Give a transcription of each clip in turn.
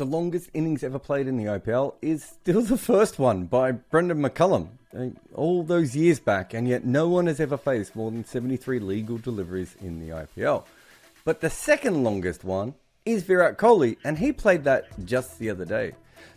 the longest innings ever played in the IPL is still the first one by Brendan McCullum. All those years back, and yet no one has ever faced more than 73 legal deliveries in the IPL. But the second longest one is Virat Kohli, and he played that just the other day.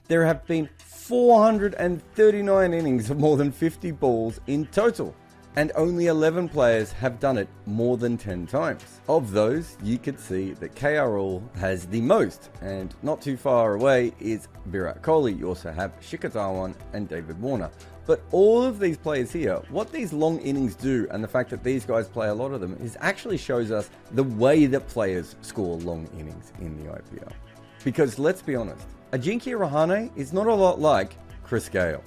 There have been 439 innings of more than 50 balls in total, and only 11 players have done it more than 10 times. Of those, you could see that KRL has the most, and not too far away is Virat Kohli. You also have Shikhar Dhawan and David Warner. But all of these players here, what these long innings do, and the fact that these guys play a lot of them, is actually shows us the way that players score long innings in the IPL. Because let's be honest, Ajinkya Rahane is not a lot like Chris Gayle.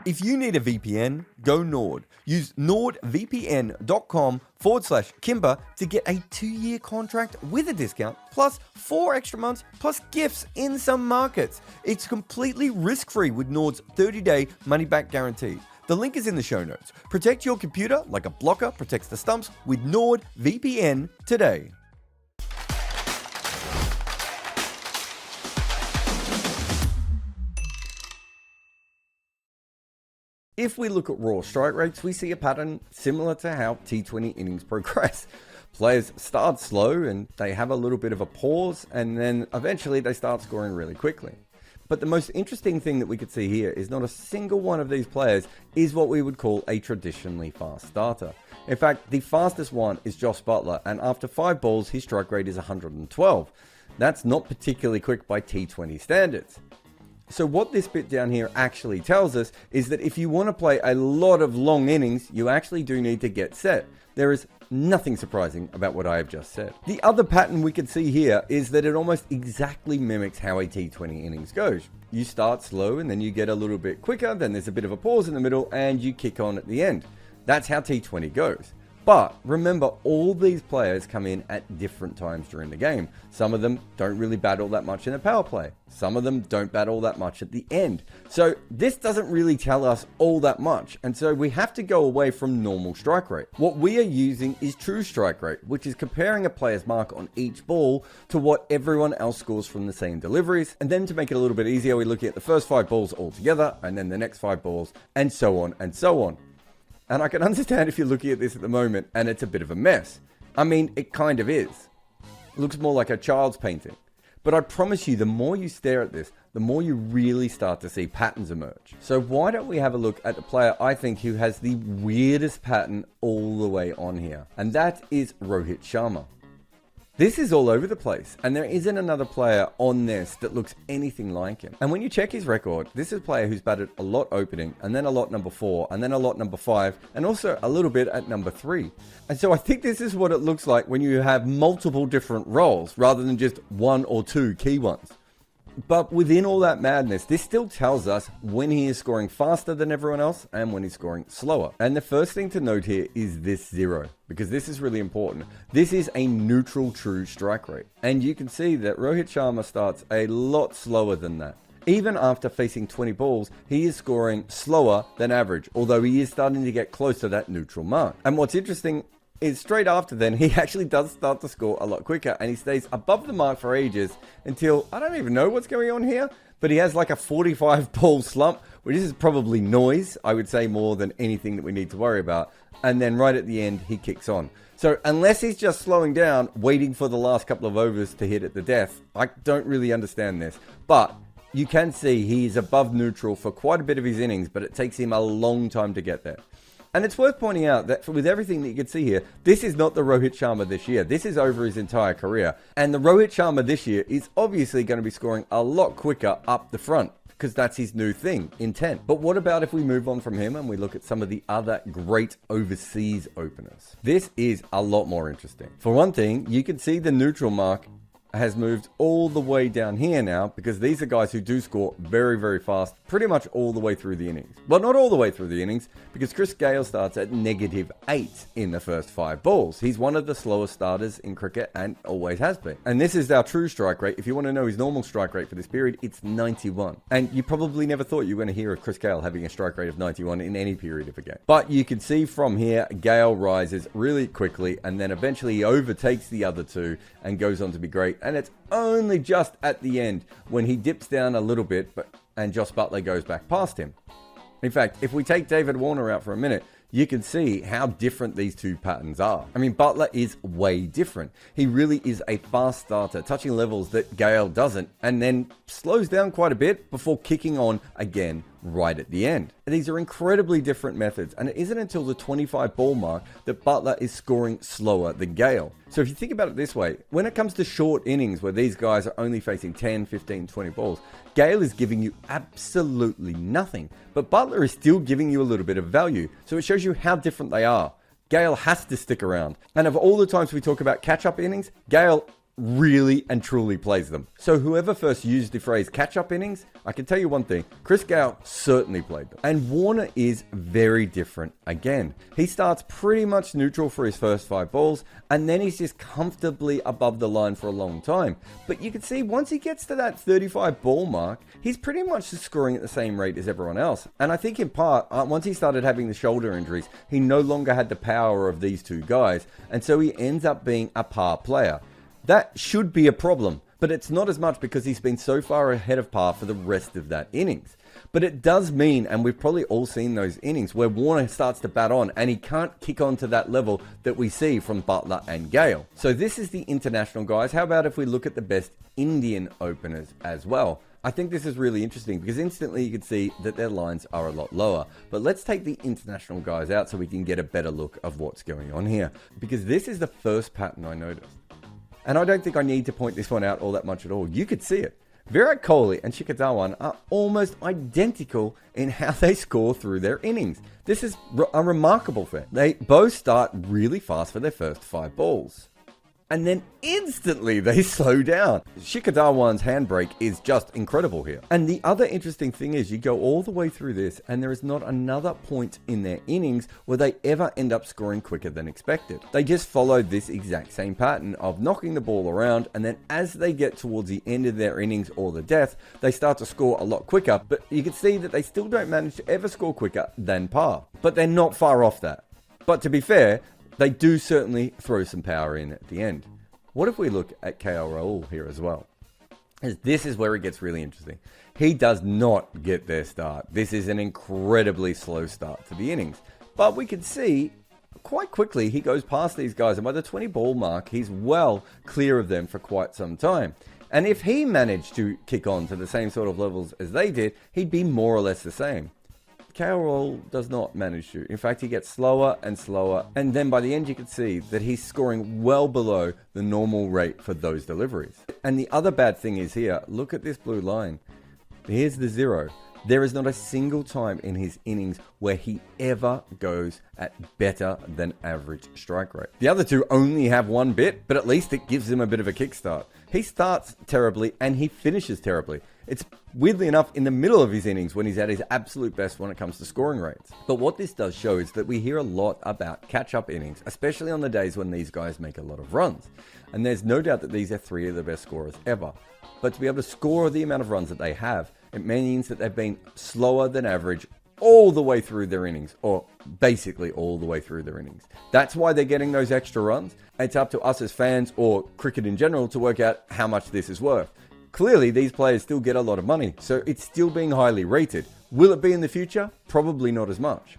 If you need a VPN, go Nord. Use nordvpn.com/Kimber to get a 2-year contract with a discount, plus 4 extra months, plus gifts in some markets. It's completely risk-free with Nord's 30-day money-back guarantee. The link is in the show notes. Protect your computer like a blocker protects the stumps with NordVPN today. If we look at raw strike rates, we see a pattern similar to how T20 innings progress. Players start slow and they have a little bit of a pause, and then eventually they start scoring really quickly. But the most interesting thing that we could see here is not a single one of these players is what we would call a traditionally fast starter. In fact, the fastest one is Josh Buttler, and after 5 balls, his strike rate is 112. That's not particularly quick by T20 standards. So what this bit down here actually tells us is that if you want to play a lot of long innings, you actually do need to get set. There is nothing surprising about what I have just said. The other pattern we can see here is that it almost exactly mimics how a T20 innings goes. You start slow and then you get a little bit quicker, then there's a bit of a pause in the middle and you kick on at the end. That's how T20 goes. But remember, all these players come in at different times during the game. Some of them don't really bat all that much in the power play. Some of them don't bat all that much at the end. So this doesn't really tell us all that much. And so we have to go away from normal strike rate. What we are using is true strike rate, which is comparing a player's mark on each ball to what everyone else scores from the same deliveries. And then to make it a little bit easier, we look at the first 5 balls all together and then the next 5 balls and so on and so on. And I can understand if you're looking at this at the moment and it's a bit of a mess. I mean, it kind of is. It looks more like a child's painting. But I promise you, the more you stare at this, the more you really start to see patterns emerge. So why don't we have a look at the player I think who has the weirdest pattern all the way on here? And that is Rohit Sharma. This is all over the place, and there isn't another player on this that looks anything like him. And when you check his record, this is a player who's batted a lot opening, and then a lot number 4, and then a lot number 5, and also a little bit at number 3. And so I think this is what it looks like when you have multiple different roles, rather than just 1 or 2 key ones. But within all that madness, this still tells us when he is scoring faster than everyone else and when he's scoring slower. And the first thing to note here is this 0, because this is really important. This is a neutral true strike rate. And you can see that Rohit Sharma starts a lot slower than that. Even after facing 20 balls, he is scoring slower than average, although he is starting to get close to that neutral mark. And what's interesting is straight after then, he actually does start to score a lot quicker, and he stays above the mark for ages until, I don't even know what's going on here, but he has like a 45 ball slump, which is probably noise, I would say, more than anything that we need to worry about. And then right at the end, he kicks on. So unless he's just slowing down, waiting for the last couple of overs to hit at the death, I don't really understand this. But you can see he's above neutral for quite a bit of his innings, but it takes him a long time to get there. And it's worth pointing out that with everything that you can see here, this is not the Rohit Sharma this year. This is over his entire career. And the Rohit Sharma this year is obviously going to be scoring a lot quicker up the front, because that's his new thing, intent. But what about if we move on from him and we look at some of the other great overseas openers? This is a lot more interesting. For one thing, you can see the neutral mark has moved all the way down here now, because these are guys who do score very, very fast, pretty much all the way through the innings. Well, not all the way through the innings, because Chris Gayle starts at -8 in the first 5 balls. He's one of the slowest starters in cricket and always has been. And this is our true strike rate. If you want to know his normal strike rate for this period, it's 91. And you probably never thought you were going to hear of Chris Gayle having a strike rate of 91 in any period of a game. But you can see from here, Gayle rises really quickly, and then eventually he overtakes the other two and goes on to be great and it's only just at the end when he dips down a little bit and Josh Buttler goes back past him. In fact, if we take David Warner out for a minute, you can see how different these two patterns are. I mean, Buttler is way different. He really is a fast starter, touching levels that Gale doesn't, and then slows down quite a bit before kicking on again right at the end. These are incredibly different methods, and it isn't until the 25 ball mark that Buttler is scoring slower than Gale. So if you think about it this way, when it comes to short innings where these guys are only facing 10, 15, 20 balls, Gale is giving you absolutely nothing, but Buttler is still giving you a little bit of value. So it shows you how different they are. Gale has to stick around. And of all the times we talk about catch-up innings, Gale really and truly plays them. So whoever first used the phrase catch-up innings, I can tell you one thing, Chris Gale certainly played them. And Warner is very different again. He starts pretty much neutral for his first 5 balls, and then he's just comfortably above the line for a long time. But you can see once he gets to that 35 ball mark, he's pretty much just scoring at the same rate as everyone else. And I think in part, once he started having the shoulder injuries, he no longer had the power of these two guys, and so he ends up being a par player. That should be a problem, but it's not as much because he's been so far ahead of par for the rest of that innings. But it does mean, and we've probably all seen those innings, where Warner starts to bat on and he can't kick on to that level that we see from Buttler and Gale. So this is the international guys. How about if we look at the best Indian openers as well? I think this is really interesting because instantly you can see that their lines are a lot lower. But let's take the international guys out so we can get a better look of what's going on here. Because this is the first pattern I noticed. And I don't think I need to point this one out all that much at all. You could see it. Virat Kohli and Shikhar Dhawan are almost identical in how they score through their innings. This is a remarkable thing. They both start really fast for their first 5 balls. And then instantly they slow down. Shikhar Dhawan's handbrake is just incredible here. And the other interesting thing is you go all the way through this and there is not another point in their innings where they ever end up scoring quicker than expected. They just follow this exact same pattern of knocking the ball around, and then as they get towards the end of their innings or the death, they start to score a lot quicker. But you can see that they still don't manage to ever score quicker than par. But they're not far off that. But to be fair, they do certainly throw some power in at the end. What if we look at KL Rahul here as well? This is where it gets really interesting. He does not get their start. This is an incredibly slow start to the innings. But we can see quite quickly he goes past these guys, and by the 20 ball mark, he's well clear of them for quite some time. And if he managed to kick on to the same sort of levels as they did, he'd be more or less the same. KL Rahul does not manage to. In fact, he gets slower and slower, and then by the end you can see that he's scoring well below the normal rate for those deliveries. And the other bad thing is here, look at this blue line. Here's the 0. There is not a single time in his innings where he ever goes at better than average strike rate. The other two only have 1 bit, but at least it gives him a bit of a kickstart. He starts terribly and he finishes terribly. It's weirdly enough in the middle of his innings when he's at his absolute best when it comes to scoring rates. But what this does show is that we hear a lot about catch-up innings, especially on the days when these guys make a lot of runs. And there's no doubt that these are 3 of the best scorers ever. But to be able to score the amount of runs that they have, it means that they've been slower than average all the way through their innings, or basically all the way through their innings. That's why they're getting those extra runs. It's up to us as fans, or cricket in general, to work out how much this is worth. Clearly, these players still get a lot of money, so it's still being highly rated. Will it be in the future? Probably not as much.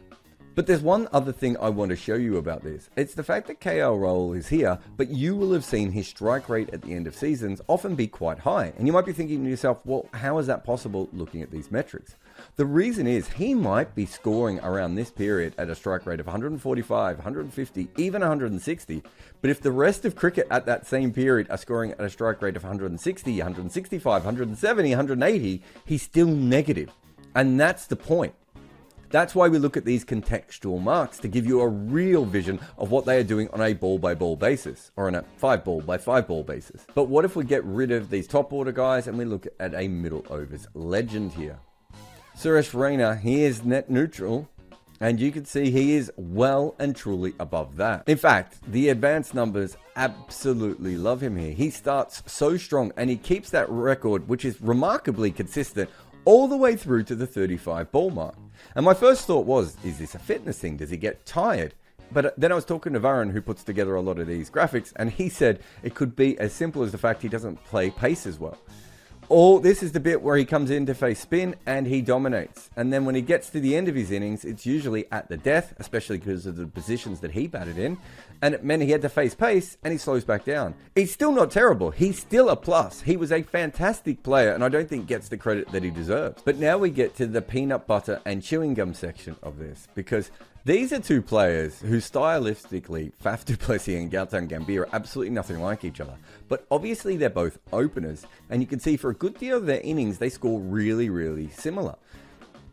But there's one other thing I want to show you about this. It's the fact that KL Rahul is here, but you will have seen his strike rate at the end of seasons often be quite high. And you might be thinking to yourself, well, how is that possible looking at these metrics? The reason is he might be scoring around this period at a strike rate of 145, 150, even 160. But if the rest of cricket at that same period are scoring at a strike rate of 160, 165, 170, 180, he's still negative. And that's the point. That's why we look at these contextual marks to give you a real vision of what they are doing on a ball-by-ball basis, or on a 5-ball-by-5-ball basis. But what if we get rid of these top order guys and we look at a middle overs legend here? Suresh Raina, he is net neutral, and you can see he is well and truly above that. In fact, the advanced numbers absolutely love him here. He starts so strong and he keeps that record, which is remarkably consistent, all the way through to the 35 ball mark. And my first thought was, is this a fitness thing? Does he get tired? But then I was talking to Varun, who puts together a lot of these graphics, and he said it could be as simple as the fact he doesn't play pace as well. This is the bit where he comes in to face spin and he dominates. And then when he gets to the end of his innings, it's usually at the death, especially because of the positions that he batted in. And it meant he had to face pace and he slows back down. He's still not terrible. He's still a plus. He was a fantastic player and I don't think gets the credit that he deserves. But now we get to the peanut butter and chewing gum section of this, because these are two players who stylistically, Faf du Plessis and Gautam Gambhir, are absolutely nothing like each other. But obviously they're both openers, and you can see for a good deal of their innings, they score really, really similar.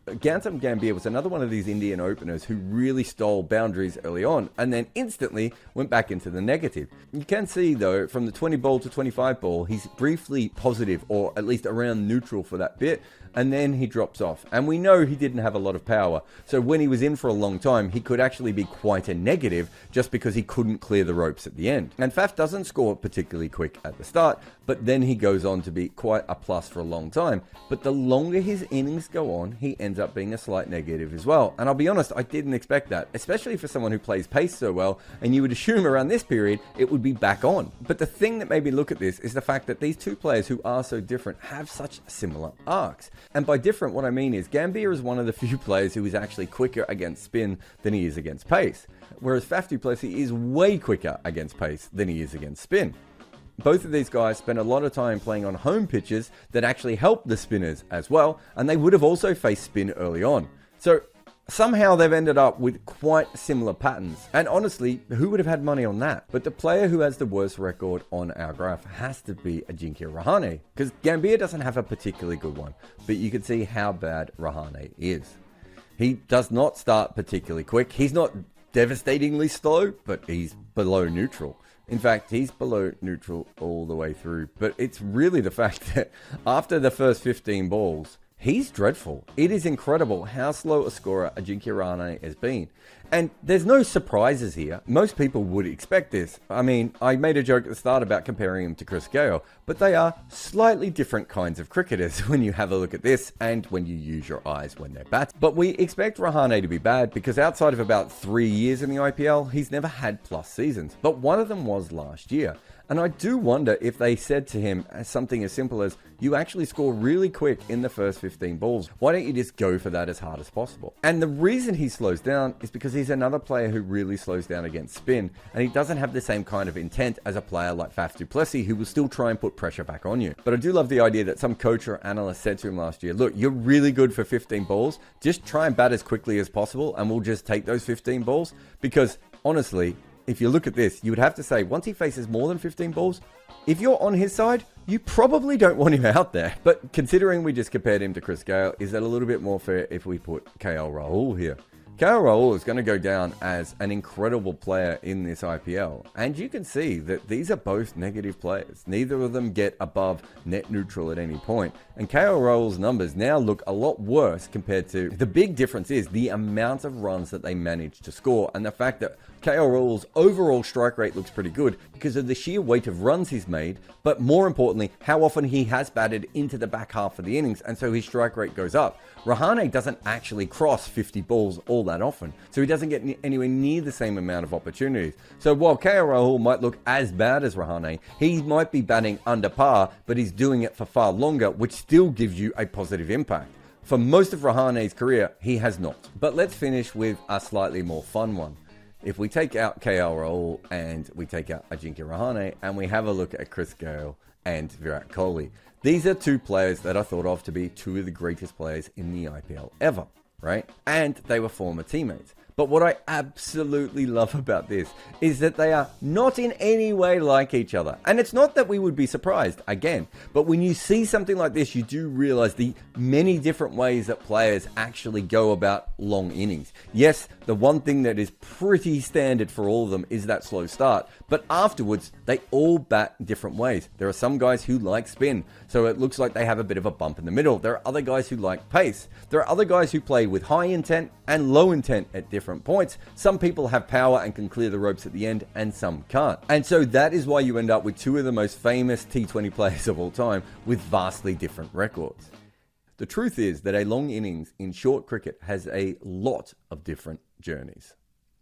Gautam Gambhir was another one of these Indian openers who really stole boundaries early on and then instantly went back into the negative. You can see though, from the 20 ball to 25 ball, he's briefly positive, or at least around neutral for that bit, and then he drops off. And we know he didn't have a lot of power, so when he was in for a long time, he could actually be quite a negative just because he couldn't clear the ropes at the end. And Faf doesn't score particularly quick at the start, but then he goes on to be quite a plus for a long time. But the longer his innings go on, he ends up being a slight negative as well. And I'll be honest, I didn't expect that, especially for someone who plays pace so well, and you would assume around this period it would be back on. But the thing that made me look at this is the fact that these two players who are so different have such similar arcs. And by different, what I mean is Gambhir is one of the few players who is actually quicker against spin than he is against pace, whereas Faf du Plessis is way quicker against pace than he is against spin. Both of these guys spend a lot of time playing on home pitches that actually help the spinners as well, and they would have also faced spin early on. So somehow they've ended up with quite similar patterns. And honestly, who would have had money on that? But the player who has the worst record on our graph has to be Ajinkya Rahane, because Gambhir doesn't have a particularly good one, but you can see how bad Rahane is. He does not start particularly quick. He's not devastatingly slow, but he's below neutral. In fact, he's below neutral all the way through. But it's really the fact that after the first 15 balls, he's dreadful. It is incredible how slow a scorer Ajinkya Rahane has been. And there's no surprises here. Most people would expect this. I mean, I made a joke at the start about comparing him to Chris Gayle, but they are slightly different kinds of cricketers when you have a look at this and when you use your eyes when they're batting. But we expect Rahane to be bad because outside of about 3 years in the IPL, he's never had plus seasons. But one of them was last year. And I do wonder if they said to him something as simple as, you actually score really quick in the first 15 balls. Why don't you just go for that as hard as possible? And the reason he slows down is because he's another player who really slows down against spin. And he doesn't have the same kind of intent as a player like Faf du Plessis, who will still try and put pressure back on you. But I do love the idea that some coach or analyst said to him last year, look, you're really good for 15 balls. Just try and bat as quickly as possible and we'll just take those 15 balls. Because honestly, if you look at this, you would have to say, once he faces more than 15 balls, if you're on his side, you probably don't want him out there. But considering we just compared him to Chris Gayle, is that a little bit more fair if we put KL Rahul here? KL Rahul is going to go down as an incredible player in this IPL. And you can see that these are both negative players. Neither of them get above net neutral at any point. And KL Rahul's numbers now look a lot worse compared to... The big difference is the amount of runs that they managed to score and the fact that KL Rahul's overall strike rate looks pretty good because of the sheer weight of runs he's made, but more importantly, how often he has batted into the back half of the innings, and so his strike rate goes up. Rahane doesn't actually cross 50 balls all that often, so he doesn't get anywhere near the same amount of opportunities. So while KL Rahul might look as bad as Rahane, he might be batting under par, but he's doing it for far longer, which still gives you a positive impact. For most of Rahane's career, he has not. But let's finish with a slightly more fun one. If we take out KL Rahul and we take out Ajinkya Rahane and we have a look at Chris Gayle and Virat Kohli, these are two players that are thought of to be two of the greatest players in the IPL ever, right? And they were former teammates. But what I absolutely love about this is that they are not in any way like each other. And it's not that we would be surprised, again, but when you see something like this, you do realize the many different ways that players actually go about long innings. Yes, the one thing that is pretty standard for all of them is that slow start, but afterwards, they all bat different ways. There are some guys who like spin, so it looks like they have a bit of a bump in the middle. There are other guys who like pace. There are other guys who play with high intent and low intent at different points. Some people have power and can clear the ropes at the end, and some can't. And so that is why you end up with two of the most famous T20 players of all time with vastly different records. The truth is that a long innings in short cricket has a lot of different journeys.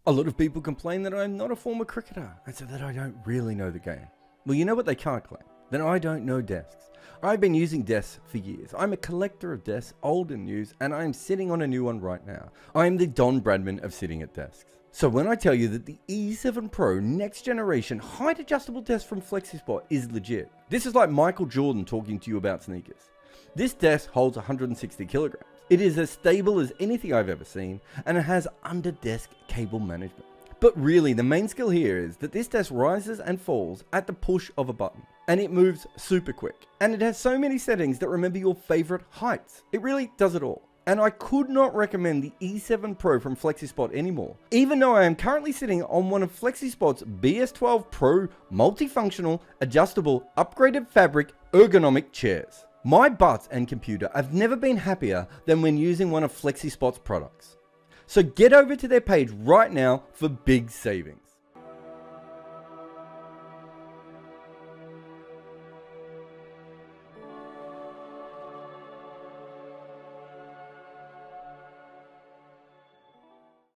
A lot of people complain that I'm not a former cricketer and so that I don't really know the game. Well, you know what they can't claim? That I don't know desks. I've been using desks for years. I'm a collector of desks, old and new, and I am sitting on a new one right now. I am the Don Bradman of sitting at desks. So when I tell you that the E7 Pro next generation height adjustable desk from FlexiSpot is legit, this is like Michael Jordan talking to you about sneakers. This desk holds 160 kilograms. It is as stable as anything I've ever seen, and it has under-desk cable management. But really, the main skill here is that this desk rises and falls at the push of a button, and it moves super quick. And it has so many settings that remember your favorite heights. It really does it all. And I could not recommend the E7 Pro from FlexiSpot anymore, even though I am currently sitting on one of FlexiSpot's BS12 Pro multifunctional, adjustable, upgraded fabric, ergonomic chairs. My butt and computer have never been happier than when using one of FlexiSpot's products. So get over to their page right now for big savings.